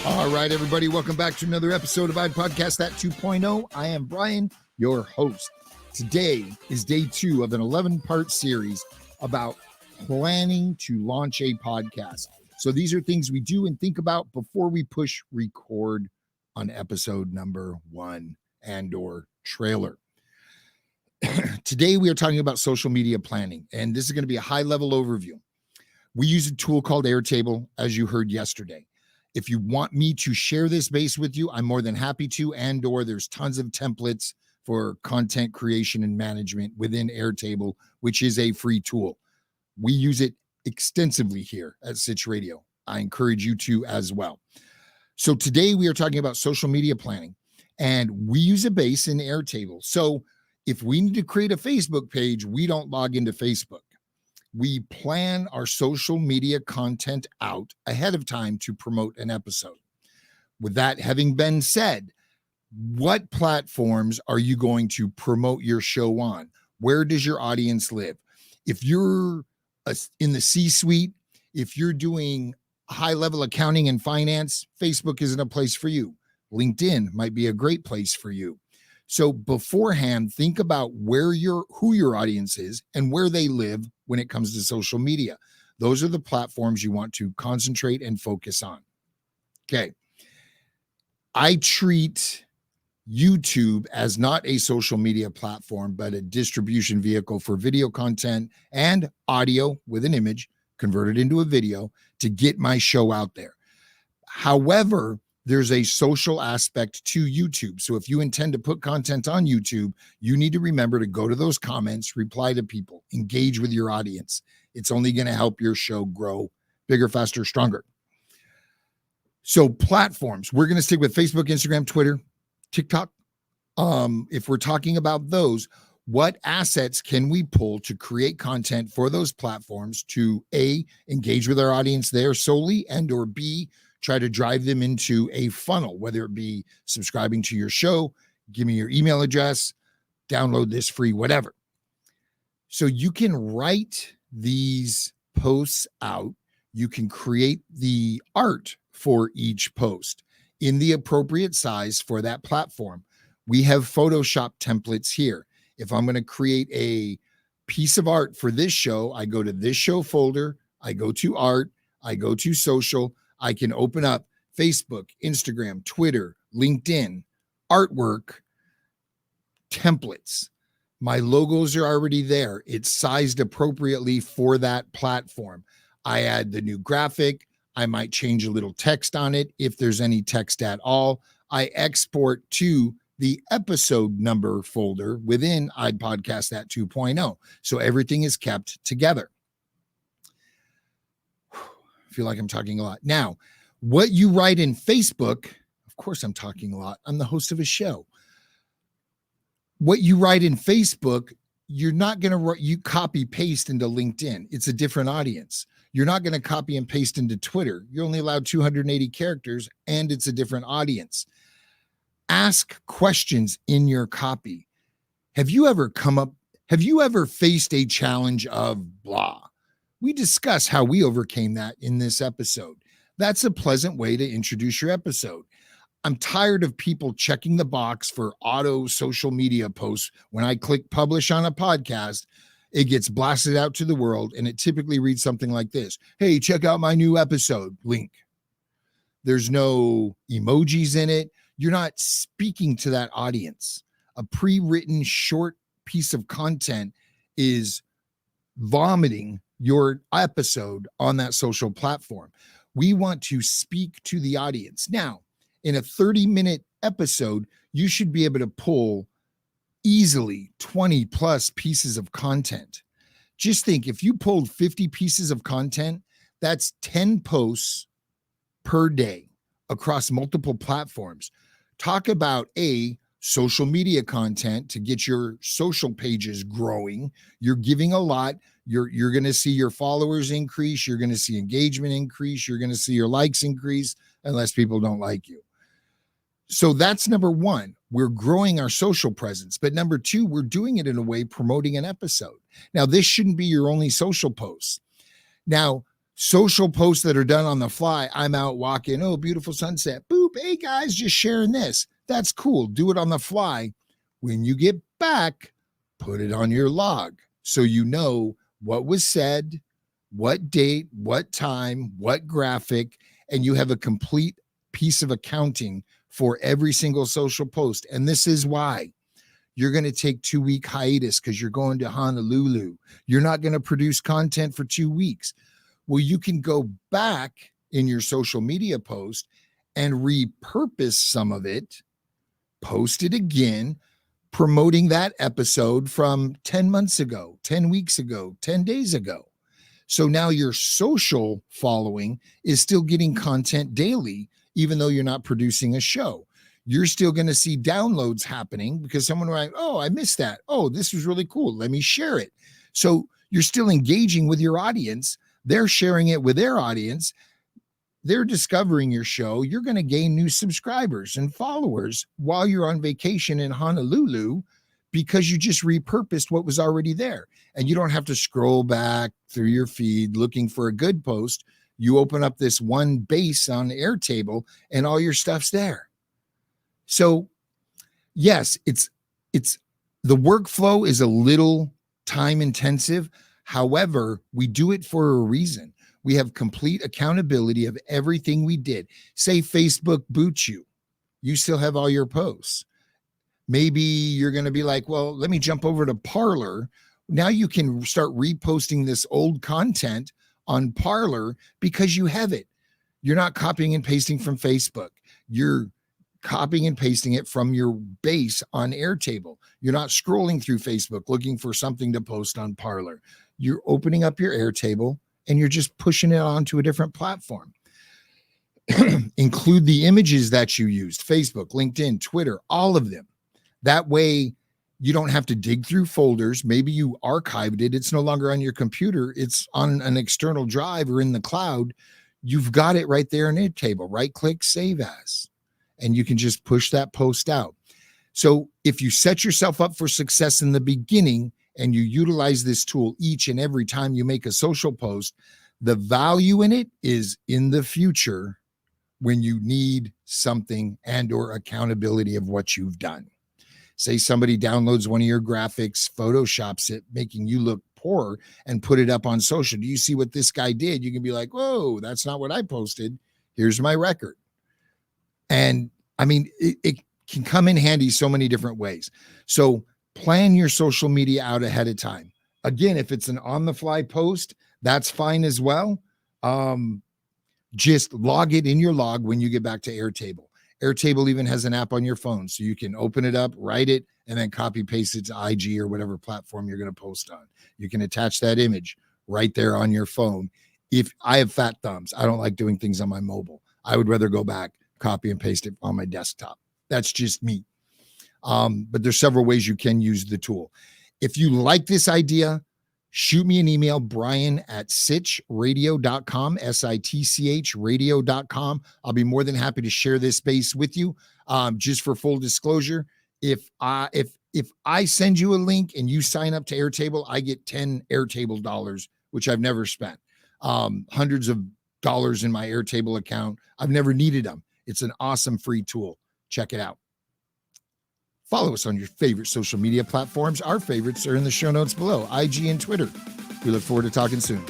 All right, everybody, welcome back to another episode of iPodcast That 2.0. I am Brian, your host. Today is day 2 of an 11-part series about planning to launch a podcast. So these are things we do and think about before we push record on episode number 1 and or trailer. Today, we are talking about social media planning, and this is going to be a high-level overview. We use a tool called Airtable, as you heard yesterday. If you want me to share this base with you, I'm more than happy to, and or there's tons of templates for content creation and management within Airtable, which is a free tool. We use it extensively here at Sitch Radio. I encourage you to as well. So today we are talking about social media planning, and we use a base in Airtable. So if we need to create a Facebook page, we don't log into Facebook. We plan our social media content out ahead of time to promote an episode. With that having been said, what platforms are you going to promote your show on? Where does your audience live? If you're in the C-suite, if you're doing high-level accounting and finance, Facebook isn't a place for you. LinkedIn might be a great place for you. So beforehand, think about who your audience is and where they live when it comes to social media. Those are the platforms you want to concentrate and focus on. Okay. I treat YouTube as not a social media platform, but a distribution vehicle for video content and audio with an image converted into a video to get my show out there. However, there's a social aspect to YouTube. So if you intend to put content on YouTube, you need to remember to go to those comments, reply to people, engage with your audience. It's only going to help your show grow bigger, faster, stronger. So platforms, we're going to stick with Facebook, Instagram, Twitter, TikTok. If we're talking about those, what assets can we pull to create content for those platforms to A, engage with our audience there solely, and or B, try to drive them into a funnel, whether it be subscribing to your show, give me your email address, download this free, whatever. So you can write these posts out. You can create the art for each post in the appropriate size for that platform. We have Photoshop templates here. If I'm going to create a piece of art for this show, I go to this show folder, I go to art, I go to social, I can open up Facebook, Instagram, Twitter, LinkedIn, artwork, templates. My logos are already there. It's sized appropriately for that platform. I add the new graphic. I might change a little text on it if there's any text at all. I export to the episode number folder within iPodcast That 2.0. So everything is kept together. I feel like I'm talking a lot. Now, what you write in Facebook, of course I'm talking a lot. I'm the host of a show. What you write in Facebook, you're not going to copy paste into LinkedIn. It's a different audience. You're not going to copy and paste into Twitter. You're only allowed 280 characters and it's a different audience. Ask questions in your copy. Have you ever faced a challenge of blah? We discuss how we overcame that in this episode. That's a pleasant way to introduce your episode. I'm tired of people checking the box for auto social media posts. When I click publish on a podcast, it gets blasted out to the world, and it typically reads something like this. Hey, check out my new episode, link. There's no emojis in it. You're not speaking to that audience. A pre-written short piece of content is vomiting your episode on that social platform. We want to speak to the audience. Now, in a 30-minute episode, you should be able to pull easily 20 plus pieces of content. Just think, if you pulled 50 pieces of content, that's 10 posts per day across multiple platforms. Talk about social media content to get your social pages growing. You're giving a lot. You're going to see your followers increase. You're going to see engagement increase. You're going to see your likes increase, unless people don't like you. So that's number one. We're growing our social presence. But number two, we're doing it in a way promoting an episode. Now, this shouldn't be your only social post. Now, social posts that are done on the fly. I'm out walking. Oh, beautiful sunset. Boop. Hey guys, just sharing this. That's cool. Do it on the fly. When you get back, put it on your log so you know what was said, what date, what time, what graphic, and you have a complete piece of accounting for every single social post. And this is why you're going to take 2-week hiatus, because you're going to Honolulu. You're not going to produce content for 2 weeks. Well, you can go back in your social media post and repurpose some of it, post it again, promoting that episode from 10 months ago, 10 weeks ago, 10 days ago. So now your social following is still getting content daily, even though you're not producing a show. You're still going to see downloads happening because someone will write, oh, I missed that. Oh, this was really cool. Let me share it. So you're still engaging with your audience. They're sharing it with their audience. They're discovering your show. You're going to gain new subscribers and followers while you're on vacation in Honolulu because you just repurposed what was already there. And you don't have to scroll back through your feed looking for a good post. You open up this one base on Airtable and all your stuff's there. So yes, it's the workflow is a little time intensive. However, we do it for a reason. We have complete accountability of everything we did. Say Facebook boots you. You still have all your posts. Maybe you're going to be like, well, let me jump over to Parler. Now you can start reposting this old content on Parler because you have it. You're not copying and pasting from Facebook. You're copying and pasting it from your base on Airtable. You're not scrolling through Facebook looking for something to post on Parler. You're opening up your Airtable and you're just pushing it onto a different platform. Include the images that you used, Facebook, LinkedIn, Twitter, all of them. That way you don't have to dig through folders. Maybe you archived it. It's no longer on your computer. It's on an external drive or in the cloud. You've got it right there in Airtable. Right click, save as, and you can just push that post out. So if you set yourself up for success in the beginning and you utilize this tool each and every time you make a social post, the value in it is in the future when you need something and or accountability of what you've done. Say somebody downloads one of your graphics, photoshops it, making you look poor, and put it up on social. Do you see what this guy did? You can be like, whoa, that's not what I posted. Here's my record. And I mean, it can come in handy so many different ways. So plan your social media out ahead of time. Again, if it's an on-the-fly post, that's fine as well. Just log it in your log when you get back to Airtable. Airtable even has an app on your phone, so you can open it up, write it, and then copy paste it to IG or whatever platform you're going to post on. You can attach that image right there on your phone. If I have fat thumbs, I don't like doing things on my mobile. I would rather go back, copy and paste it on my desktop. That's just me. But there's several ways you can use the tool. If you like this idea, shoot me an email, brian@sitchradio.com, SITCH radio.com. I'll be more than happy to share this space with you. Just for full disclosure, if I send you a link and you sign up to Airtable, I get 10 Airtable dollars, which I've never spent. Hundreds of dollars in my Airtable account. I've never needed them. It's an awesome free tool. Check it out. Follow us on your favorite social media platforms. Our favorites are in the show notes below, IG and Twitter. We look forward to talking soon.